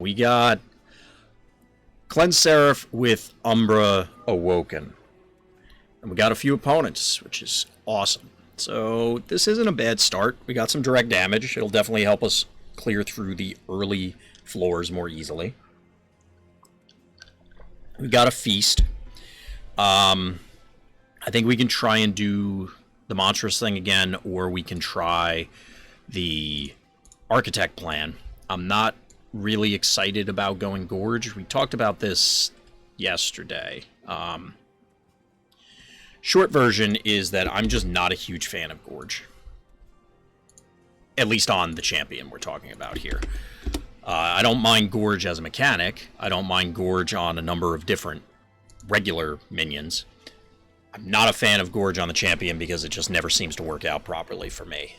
We got Cleanse Seraph with Umbra Awoken. And we got a few opponents, which is awesome. So this isn't a bad start. We got some direct damage. It'll definitely help us clear through the early floors more easily. We got a Feast. I think we can try and do the Monstrous thing again, or we can try the Architect plan. I'm not really excited about going Gorge. We talked about this yesterday. Short version is that I'm just not a huge fan of Gorge. At least on the champion we're talking about here. I don't mind Gorge as a mechanic. I don't mind Gorge on a number of different regular minions. I'm not a fan of Gorge on the champion because it just never seems to work out properly for me.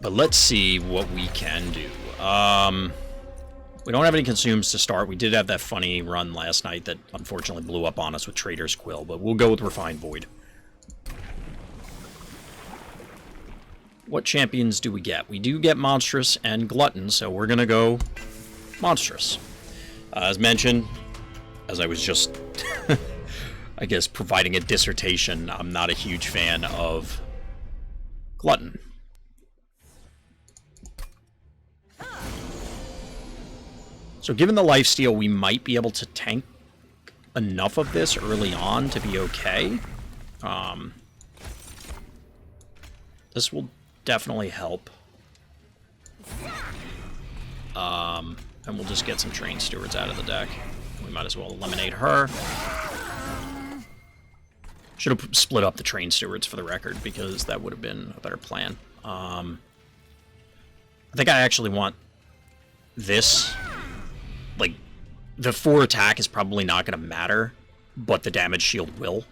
But let's see what we can do. We don't have any consumes to start. We did have that funny run last night that unfortunately blew up on us with Trader's Quill, but we'll go with Refined Void. What champions do we get? We do get Monstrous and Glutton, so we're going to go Monstrous. As mentioned, as I was just, I guess, providing a dissertation, I'm not a huge fan of Glutton. So given the lifesteal, we might be able to tank enough of this early on to be okay. This will definitely help. And we'll just get some Train Stewards out of the deck. We might as well eliminate her. Should have split up the Train Stewards for the record, because that would have been a better plan. I think I actually want this. Like, the 4 attack is probably not going to matter, but the damage shield will.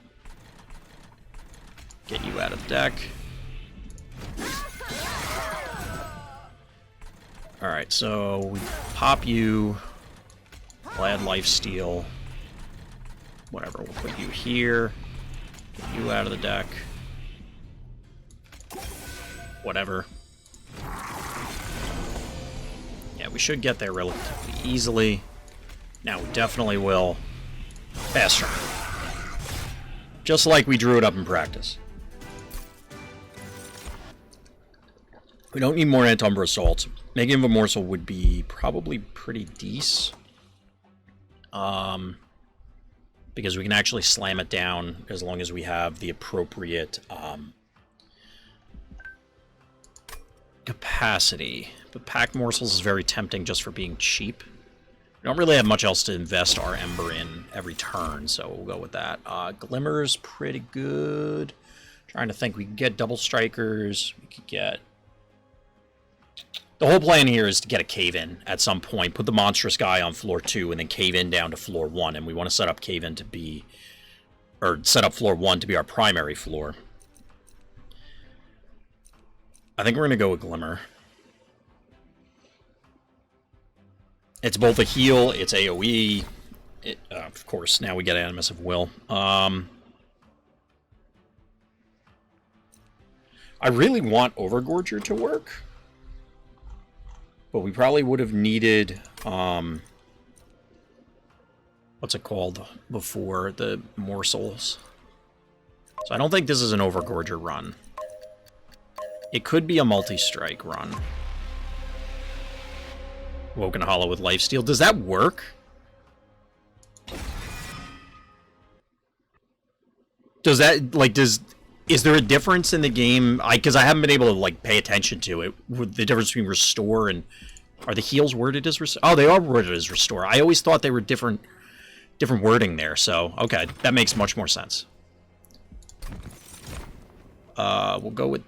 Get you out of the deck. Alright, so we pop you. We'll add lifesteal. Whatever, we'll put you here. Get you out of the deck. Whatever. Yeah, we should get there relatively easily. Now we definitely will. Fast turn. Just like we drew it up in practice. We don't need more Anti-Umbra Assaults. Negative a Morsel would be probably pretty decent. Because we can actually slam it down as long as we have the appropriate capacity. But Pack Morsels is very tempting just for being cheap. We don't really have much else to invest our Ember in every turn, so we'll go with that. Glimmer's pretty good. Trying to think, we could get Double Strikers. We could get... The whole plan here is to get a Cave-In at some point, put the Monstrous guy on floor 2, and then Cave-In down to floor 1, and we want to set up Cave-In to be... or set up floor 1 to be our primary floor. I think we're going to go with Glimmer. It's both a heal, it's AoE. Of course, now we get Animus of Will. I really want Overgorger to work. But we probably would have needed, what's it called before, the Morsels. So I don't think this is an Overgorger run. It could be a multi-strike run. Woken Hollow with Lifesteal. Does that work? Does that, like, is there a difference in the game? Because I haven't been able to, like, pay attention to it. The difference between Restore and... Are the heals worded as Restore? Oh, they are worded as Restore. I always thought they were different wording there, so, okay. That makes much more sense. We'll go with...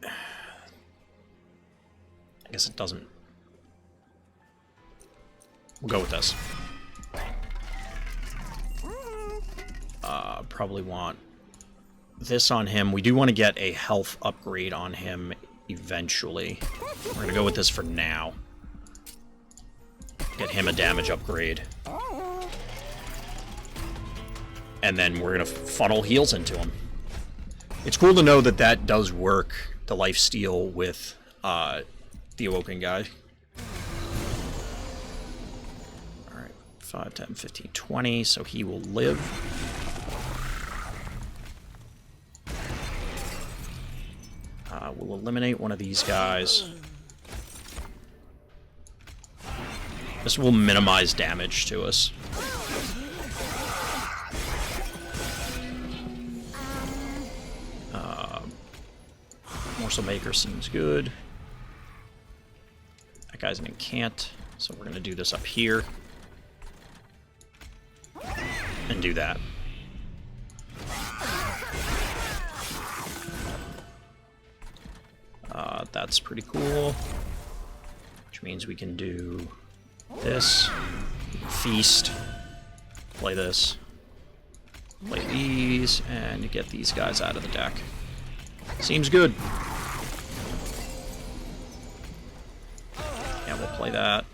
I guess it doesn't... We'll go with this. Probably want this on him. We do want to get a health upgrade on him eventually. We're going to go with this for now. Get him a damage upgrade. And then we're going to funnel heals into him. It's cool to know that that does work, the lifesteal with the Awoken guy. Alright, 5, 10, 15, 20, so he will live. We'll eliminate one of these guys. This will minimize damage to us. Morsel Maker seems good. That guy's an incant, so we're going to do this up here. And do that. That's pretty cool. Which means we can do this. Feast. Play this. Play these, and get these guys out of the deck. Seems good. Yeah, we'll play that.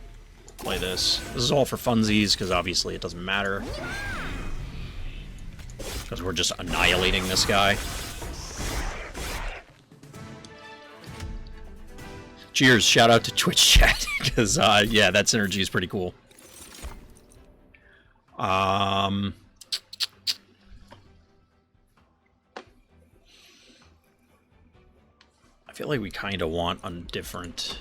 Play this. This is all for funsies, because obviously it doesn't matter. Because we're just annihilating this guy. Cheers, shout out to Twitch chat, because, yeah, that synergy is pretty cool. I feel like we kind of want a different...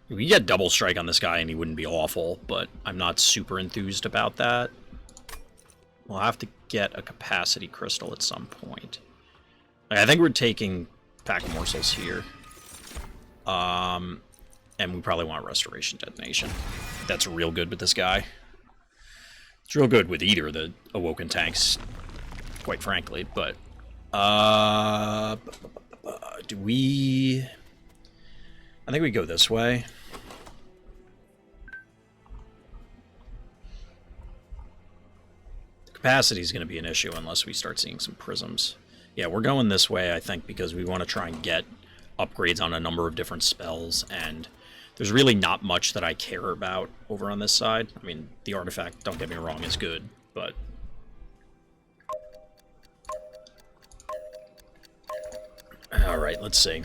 We get double strike on this guy and he wouldn't be awful, but I'm not super enthused about that. We'll have to get a capacity crystal at some point. I think we're taking pack morsels here. And we probably want restoration detonation. That's real good with this guy. It's real good with either of the Awoken tanks, quite frankly, but... do we... I think we go this way. The capacity is going to be an issue unless we start seeing some prisms. Yeah, we're going this way, I think, because we want to try and get upgrades on a number of different spells, and there's really not much that I care about over on this side. I mean, the artifact, don't get me wrong, is good, but... Alright, let's see.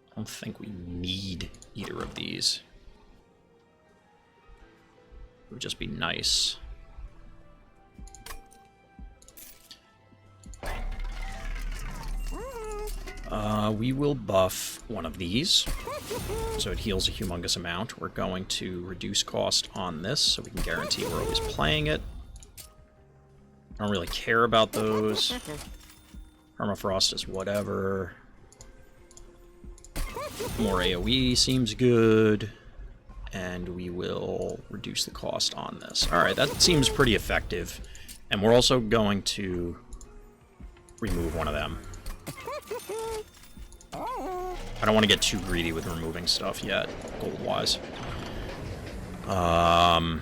I don't think we need either of these. It would just be nice. We will buff one of these, so it heals a humongous amount. We're going to reduce cost on this, so we can guarantee we're always playing it. I don't really care about those. Permafrost is whatever. More AoE seems good. And we will reduce the cost on this. Alright, that seems pretty effective. And we're also going to remove one of them. I don't want to get too greedy with removing stuff yet, gold-wise. I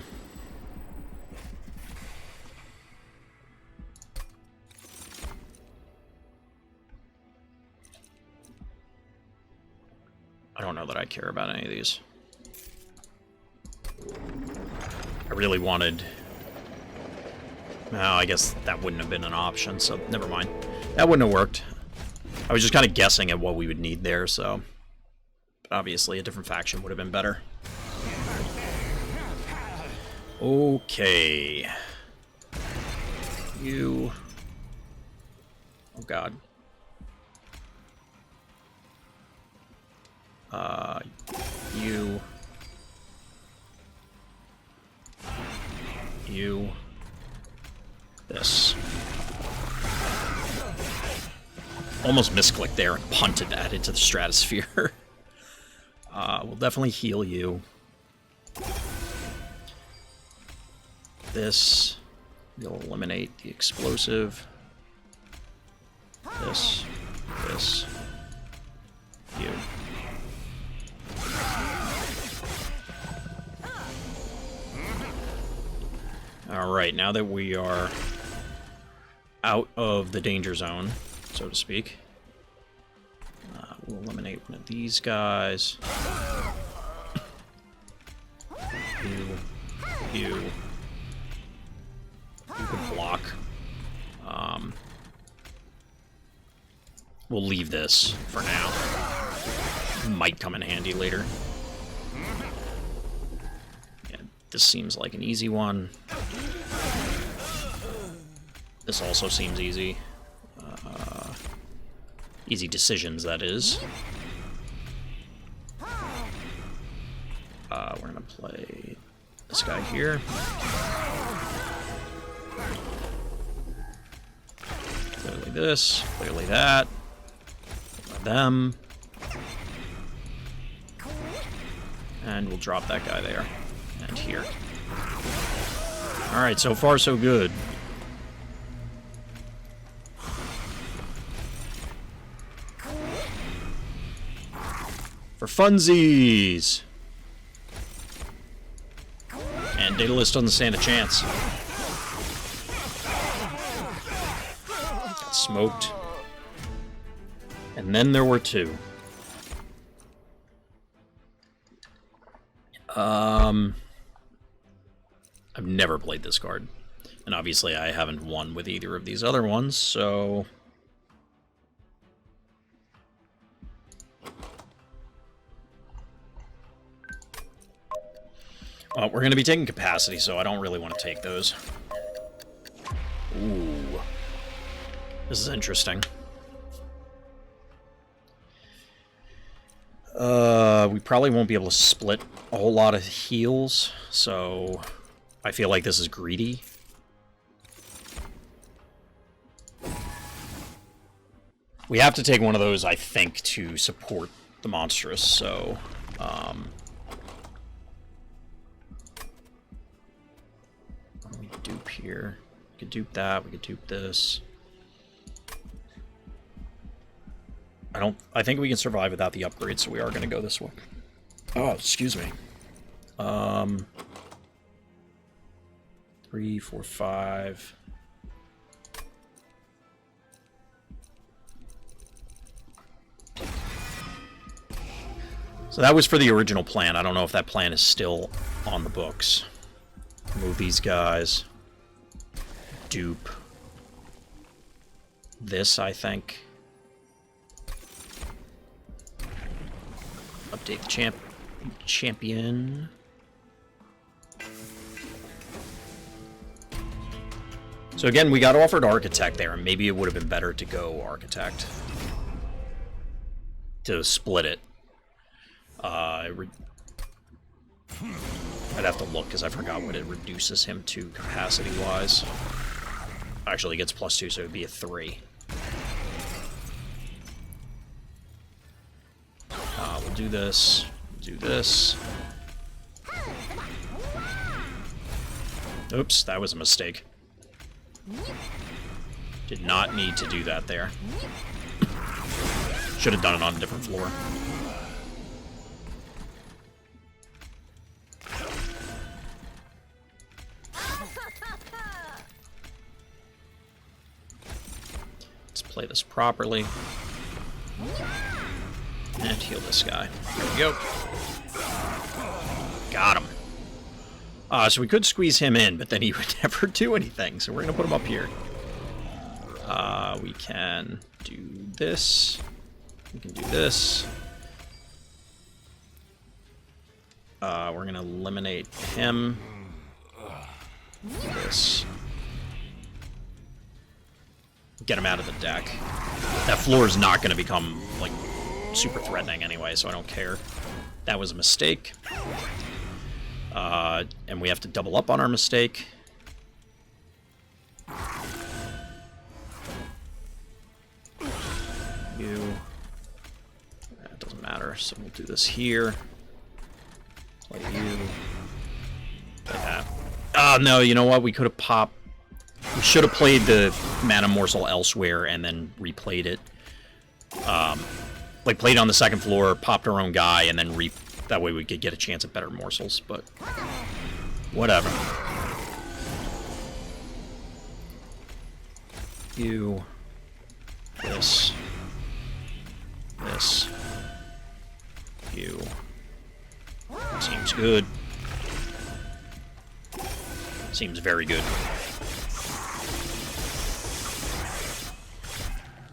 don't know that I care about any of these. I really wanted... No, I guess that wouldn't have been an option, so never mind. That wouldn't have worked. I was just kind of guessing at what we would need there, so... But obviously, a different faction would have been better. Okay. You... Oh, God. You... You... This. Almost misclicked there and punted that into the stratosphere. We'll definitely heal you. This. We'll eliminate the explosive. This. This. You. Alright, now that we are out of the danger zone, so to speak, we'll eliminate one of these guys. You. You can block. We'll leave this for now. Might come in handy later. Yeah, this seems like an easy one. This also seems easy. Easy decisions, that is. We're gonna play this guy here. Clearly this, clearly that. Them. And we'll drop that guy there. And here. Alright, so far so good. For funsies! And Daedalus doesn't stand a chance. Got smoked. And then there were two. I've never played this card. And obviously I haven't won with either of these other ones, so... Well, we're going to be taking capacity, so I don't really want to take those. Ooh. This is interesting. We probably won't be able to split a whole lot of heals, so I feel like this is greedy. We have to take one of those, I think, to support the Monstrous, so... what do we dupe here? We could dupe that, we could dupe this. I think we can survive without the upgrade, so we are going to go this way. Oh, excuse me. 3, 4, 5. So that was for the original plan. I don't know if that plan is still on the books. Move these guys. Dupe. This, I think. Update the champion. So again, we got offered Architect there, and maybe it would have been better to go Architect. To split it. I'd have to look, because I forgot what it reduces him to capacity-wise. Actually, he gets +2, so it would be a 3. We'll do this. Do this. Oops, that was a mistake. Did not need to do that there. Should have done it on a different floor. Let's play this properly. And heal this guy. There we go. Got him. So we could squeeze him in, but then he would never do anything. So we're going to put him up here. We can do this. We can do this. We're going to eliminate him. This. Get him out of the deck. That floor is not going to become, like, super threatening anyway, so I don't care. That was a mistake. And we have to double up on our mistake. That doesn't matter, so we'll do this here. Play you. Play that. Oh, no, you know what? We could have popped... We should have played the Mana Morsel elsewhere and then replayed it. Like, played on the second floor, popped our own guy, and then that way we could get a chance at better morsels, but... Whatever. You... This. This. You. Seems good. Seems very good.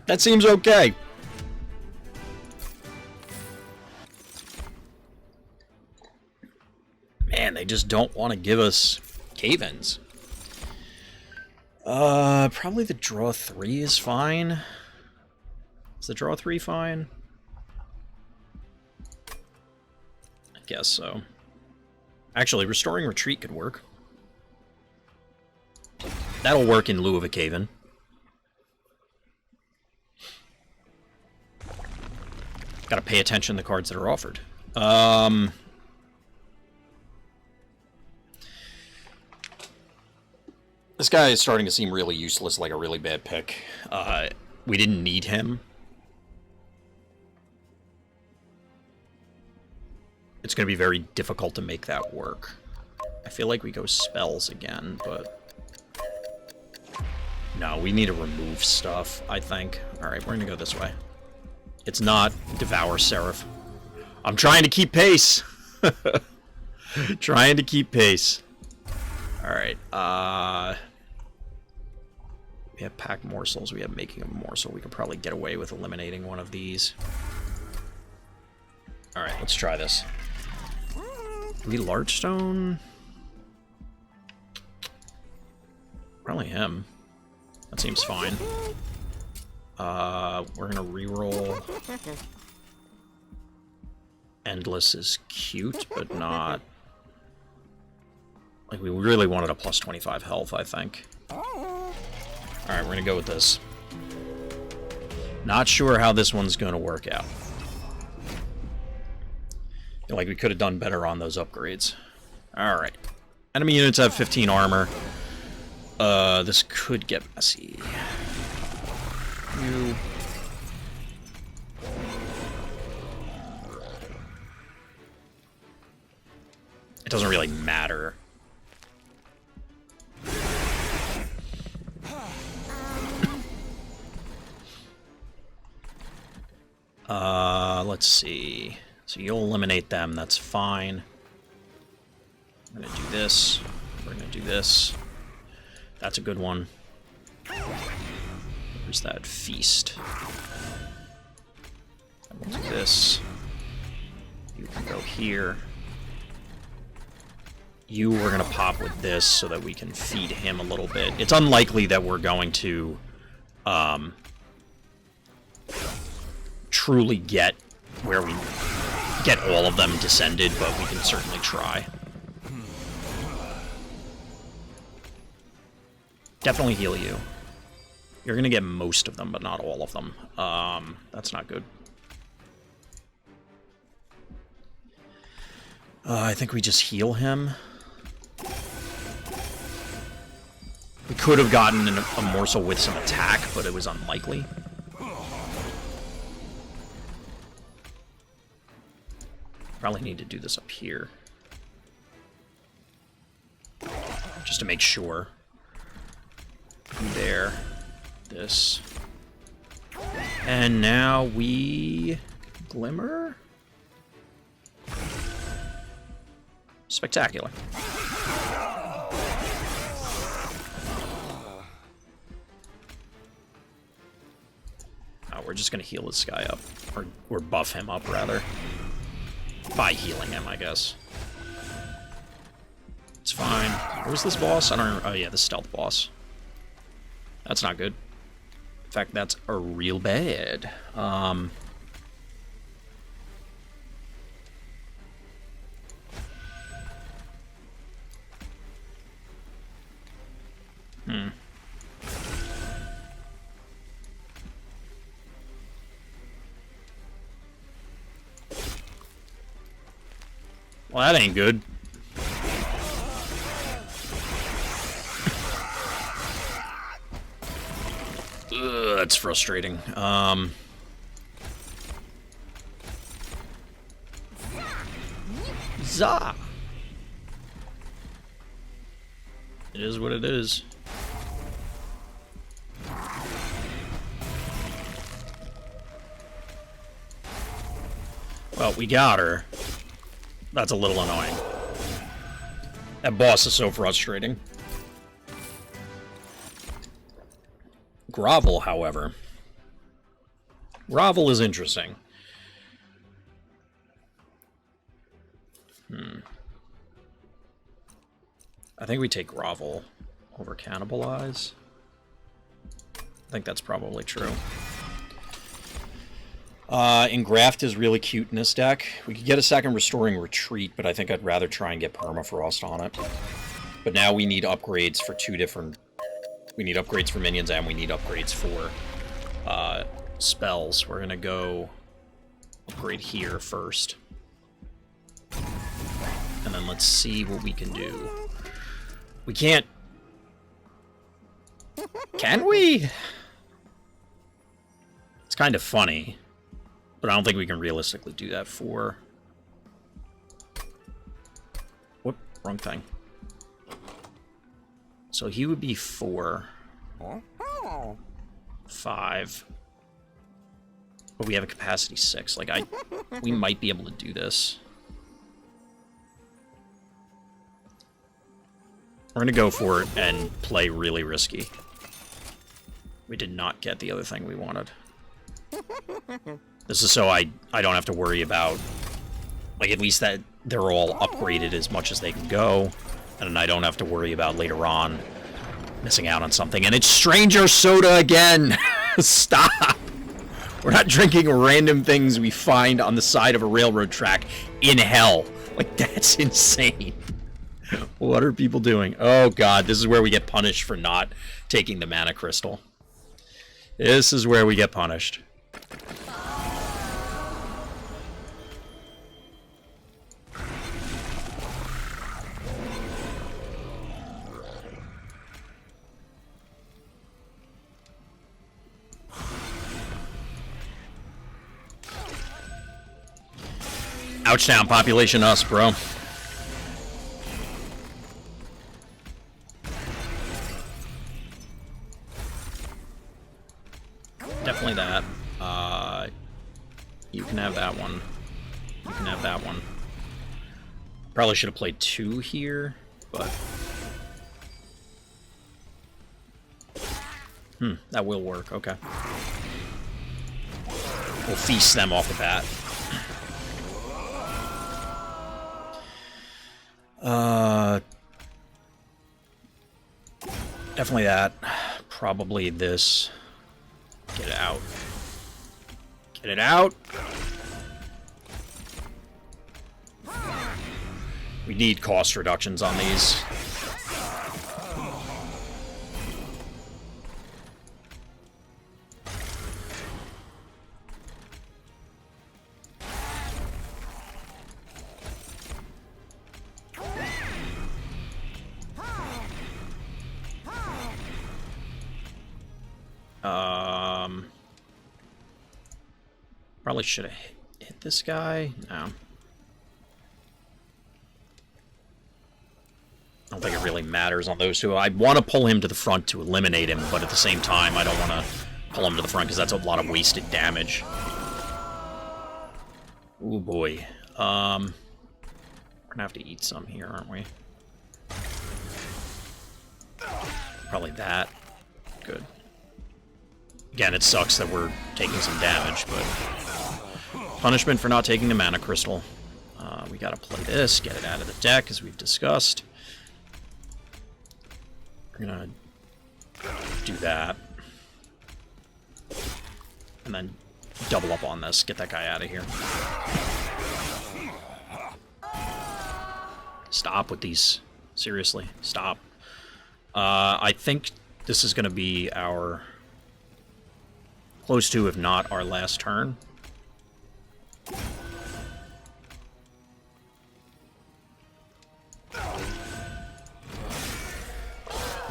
That seems okay. Man, they just don't want to give us cave-ins. Probably the draw 3 is fine. Is the draw 3 fine? I guess so. Actually, restoring retreat could work. That'll work in lieu of a cave-in. Gotta pay attention to the cards that are offered. This guy is starting to seem really useless, like a really bad pick. We didn't need him. It's going to be very difficult to make that work. I feel like we go spells again, but... No, we need to remove stuff, I think. Alright, we're going to go this way. It's not Devour Seraph. I'm trying to keep pace! Trying to keep pace. Alright, we have packed morsels, we have making a morsel. We could probably get away with eliminating one of these. Alright, let's try this. Do we large stone? Probably him. That seems fine. We're gonna reroll. Endless is cute, but not... Like, we really wanted a plus 25 health, I think. Alright, we're gonna go with this. Not sure how this one's gonna work out. Feel like we could have done better on those upgrades. Alright. Enemy units have 15 armor. This could get messy. You... It doesn't really matter. Let's see. So you'll eliminate them, that's fine. I'm gonna do this. We're gonna do this. That's a good one. Where's that feast? We'll do this. You can go here. You are gonna pop with this so that we can feed him a little bit. It's unlikely that we're going to truly get where we get all of them descended, but we can certainly try. Definitely heal you. You're gonna get most of them, but not all of them. That's not good. I think we just heal him. We could have gotten a morsel with some attack, but it was unlikely. Probably need to do this up here. Just to make sure. There. This. And now we... Glimmer? Spectacular. Oh, we're just gonna heal this guy up. Or buff him up, rather. By healing him, I guess. It's fine. What was this boss? I don't remember. Oh yeah, the stealth boss. That's not good. In fact, that's a real bad. Well, that ain't good. Ugh, that's frustrating. Zah! It is what it is. Well, we got her. That's a little annoying. That boss is so frustrating. Grovel, however. Grovel is interesting. I think we take Grovel over Cannibalize. I think that's probably true. Engraft is really cute in this deck. We could get a second Restoring Retreat, but I think I'd rather try and get Permafrost on it. But now we need upgrades for two different... We need upgrades for minions and we need upgrades for spells. We're gonna go upgrade here first. And then let's see what we can do. We can't... Can we? It's kind of funny, but I don't think we can realistically do that for... Whoop, wrong thing. So he would be 4. 5. But we have a capacity 6. Like, we might be able to do this. We're gonna go for it and play really risky. We did not get the other thing we wanted. This is so I don't have to worry about, like, at least that they're all upgraded as much as they can go, and I don't have to worry about later on missing out on something. And it's Stranger Soda again! Stop! We're not drinking random things we find on the side of a railroad track in hell. Like, that's insane. What are people doing? Oh god, this is where we get punished for not taking the mana crystal. This is where we get punished. Ouchtown, population us, bro. Definitely that. You can have that one. You can have that one. Probably should have played 2 here, but... that will work, okay. We'll feast them off the bat. Definitely that. Probably this. Get it out. Get it out! We need cost reductions on these. Probably should have hit this guy. No. I don't think it really matters on those two. I want to pull him to the front to eliminate him, but at the same time, I don't want to pull him to the front because that's a lot of wasted damage. Ooh, boy. We're gonna have to eat some here, aren't we? Probably that. Good. Again, it sucks that we're taking some damage, but... Punishment for not taking the mana crystal. We gotta play this, get it out of the deck, as we've discussed. We're gonna do that. And then double up on this, get that guy out of here. Stop with these. Seriously, stop. I think this is gonna be our... close to, if not our last turn.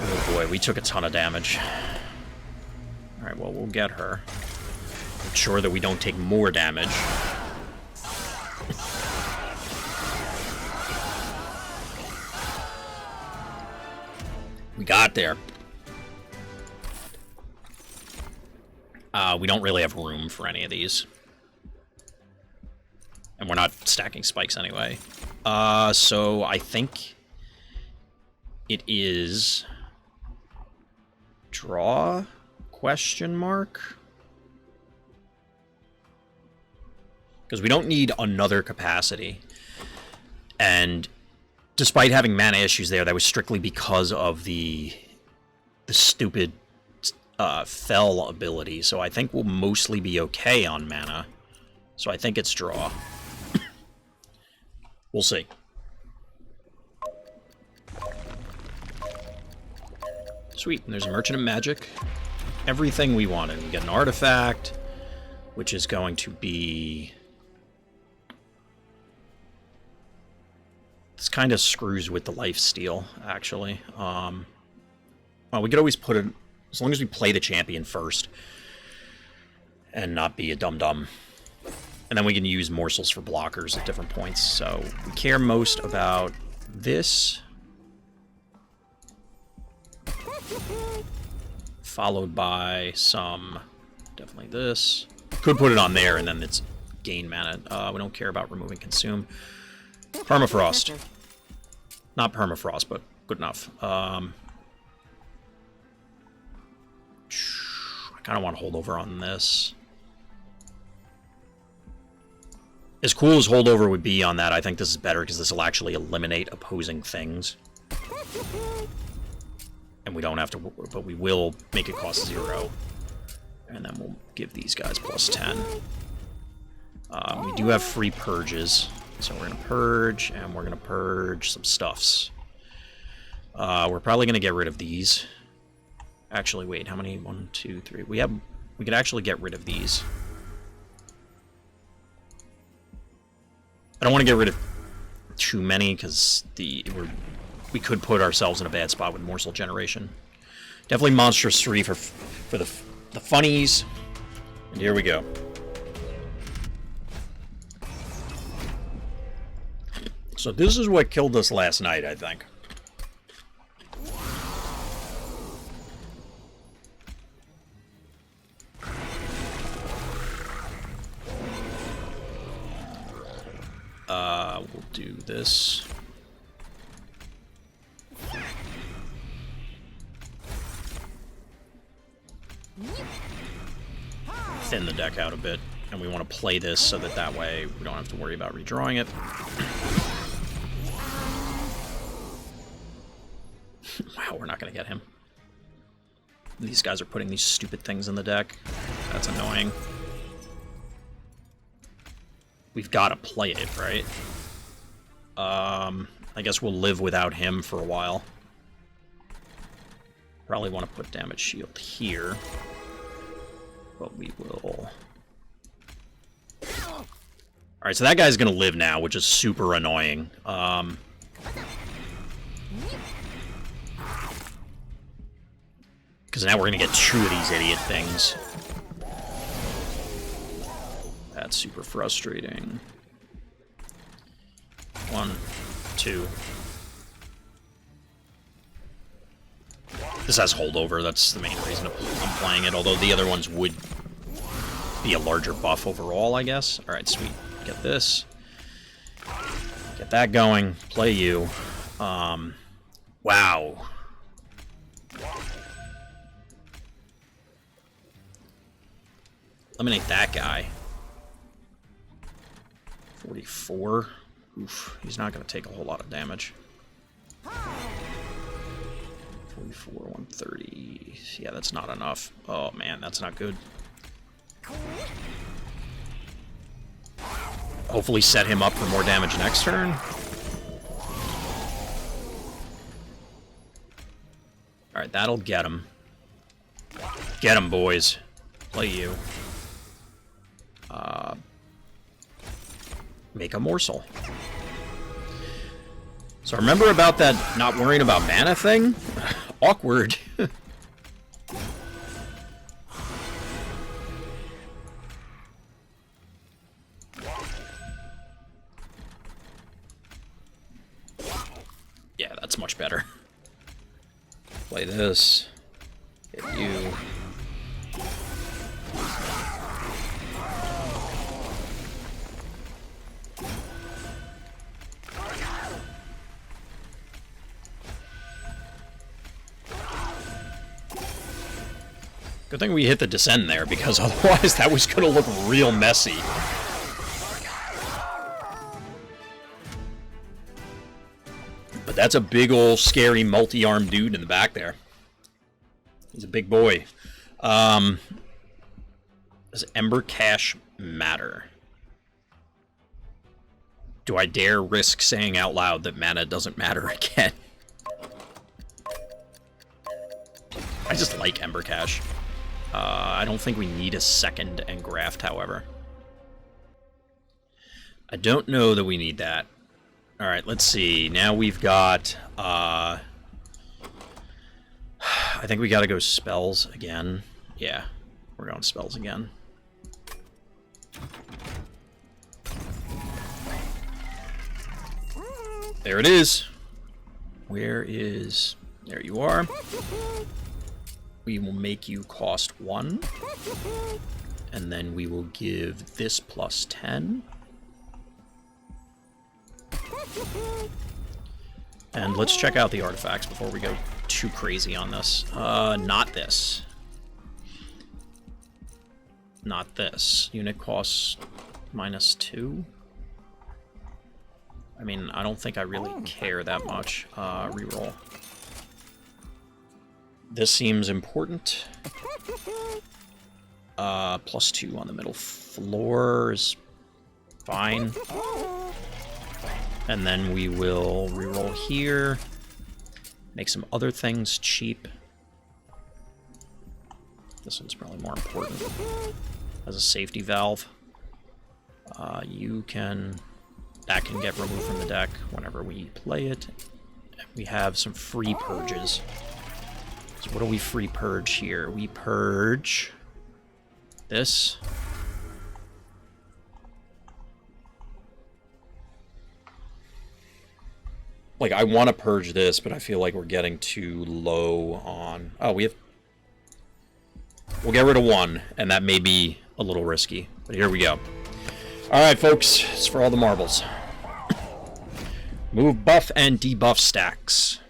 Oh boy, we took a ton of damage. Alright, well, we'll get her. Make sure that we don't take more damage. We got there. We don't really have room for any of these. And we're not stacking spikes anyway. So I think it is... draw? Question mark? Because we don't need another capacity. And despite having mana issues there, that was strictly because of the stupid fell ability. So I think we'll mostly be okay on mana. So I think it's draw. We'll see. Sweet, and there's a Merchant of Magic. Everything we wanted. We get an artifact, which is going to be... This kind of screws with the lifesteal, actually. Well, we could always put it... As long as we play the champion first. And not be a dum-dum. And then we can use morsels for blockers at different points. So we care most about this. Followed by some... Definitely this. Could put it on there and then it's gain mana. We don't care about removing consume. Permafrost. Not permafrost, but good enough. I kind of want to hold over on this. As cool as holdover would be on that, I think this is better because this will actually eliminate opposing things. And we don't have to, but we will make it cost 0. And then we'll give these guys +10. We do have free purges. So we're going to purge, and we're going to purge some stuffs. We're probably going to get rid of these. Actually, wait, how many? 1, 2, 3. We could actually get rid of these. I don't want to get rid of too many, because we could put ourselves in a bad spot with morsel generation. Definitely Monstrous 3 for the funnies. And here we go. So this is what killed us last night, I think. We'll do this. Thin the deck out a bit, and we want to play this so that way we don't have to worry about redrawing it. Wow, we're not going to get him. These guys are putting these stupid things in the deck. That's annoying. We've got to play it, right? I guess we'll live without him for a while. Probably want to put damage shield here. But we will... Alright, so that guy's going to live now, which is super annoying. Because now we're going to get 2 of these idiot things. That's super frustrating. 1, 2. This has holdover, that's the main reason I'm playing it, although the other ones would be a larger buff overall, I guess. Alright, sweet. Get this. Get that going. Play you. Wow. Eliminate that guy. 44. Oof, he's not going to take a whole lot of damage. 44, 130. Yeah, that's not enough. Oh, man, that's not good. Hopefully set him up for more damage next turn. Alright, that'll get him. Get him, boys. Play you. Make a morsel. So remember about that not worrying about mana thing? Awkward. Yeah, that's much better. Play this. Hit you. Good Good thing we hit the descend there, because otherwise that was going to look real messy. But that's a big old scary multi-armed dude in the back there. He's a big boy. Does Ember Cash matter? Do I dare risk saying out loud that mana doesn't matter again? I just like Ember Cash. I don't think we need a second Engraft, however. I don't know that we need that. Alright, let's see. Now we've got... I think we gotta go spells again. Yeah, we're going spells again. There it is. Where is... There you are. We will make you cost 1. And then we will give this plus 10. And let's check out the artifacts before we go too crazy on this. Not this. Not this. Unit costs -2. I mean, I don't think I really care that much. Reroll. This seems important. +2 on the middle floor is fine. And then we will reroll here. Make some other things cheap. This one's probably more important. As a safety valve. That can get removed from the deck whenever we play it. We have some free purges. So what do we free purge here? We purge this. Like, I want to purge this, but I feel like we're getting too low on... Oh, we'll get rid of 1, and that may be a little risky. But here we go. Alright, folks. It's for all the marbles. Move buff and debuff stacks.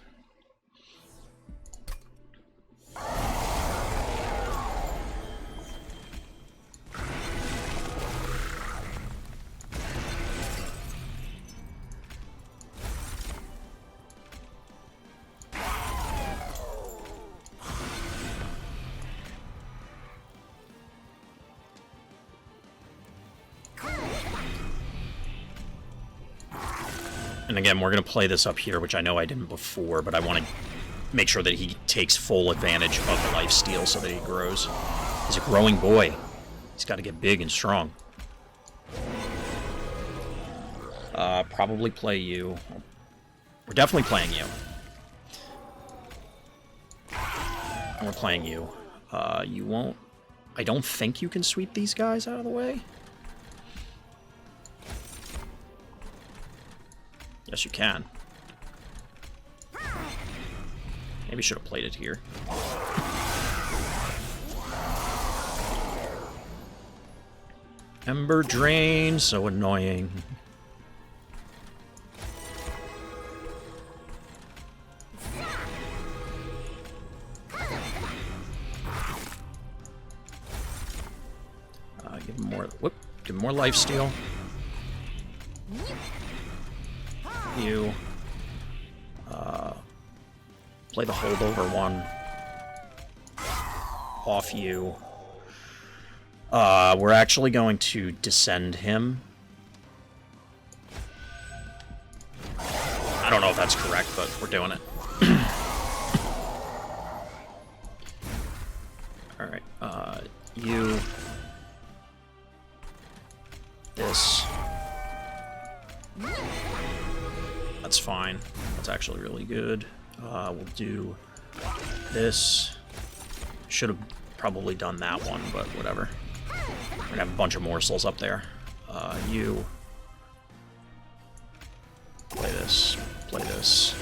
And again, we're going to play this up here, which I know I didn't before, but I want to make sure that he takes full advantage of the lifesteal so that he grows. He's a growing boy. He's got to get big and strong. Probably play you. We're definitely playing you. And we're playing you. You won't... I don't think you can sweep these guys out of the way. Yes, you can. Maybe should have played it here. Ember Drain, so annoying. Give him more. Whoop! Give him more lifesteal. You play the holdover one off you. We're actually going to descend him. I don't know if that's correct, but we're doing it. Alright, you... This... That's fine. That's actually really good. We'll do this. Should have probably done that one, but whatever. We're gonna have a bunch of morsels up there. You... Play this. Play this.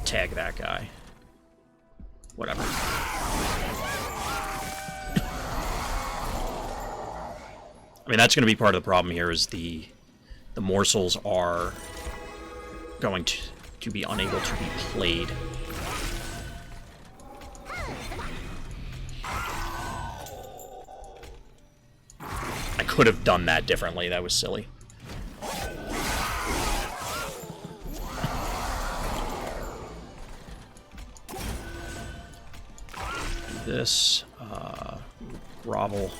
Tag that guy. Whatever. I mean, that's going to be part of the problem here, is the morsels are going to be unable to be played. I could have done that differently. That was silly. This, grovel.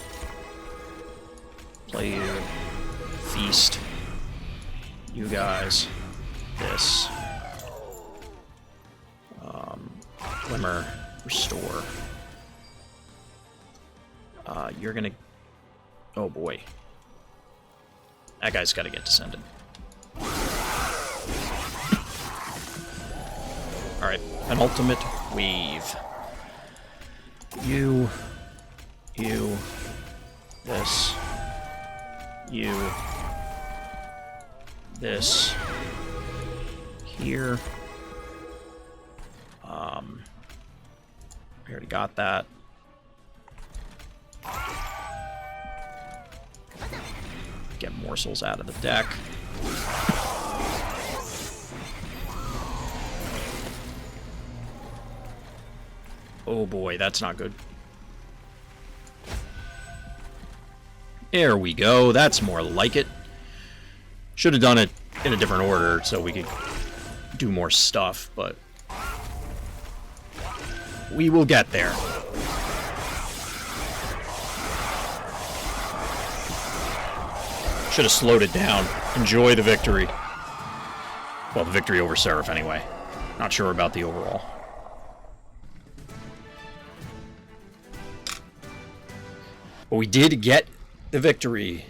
Play you. Feast. You guys. This. Glimmer. Restore. You're gonna... Oh boy. That guy's gotta get descended. Alright, penultimate wave. You, this, you, this, here. We already got that. Get morsels out of the deck. Oh boy, that's not good. There we go. That's more like it. Should have done it in a different order so we could do more stuff, but we will get there. Should have slowed it down. Enjoy the victory. Well, the victory over Seraph, anyway. Not sure about the overall. But we did get the victory.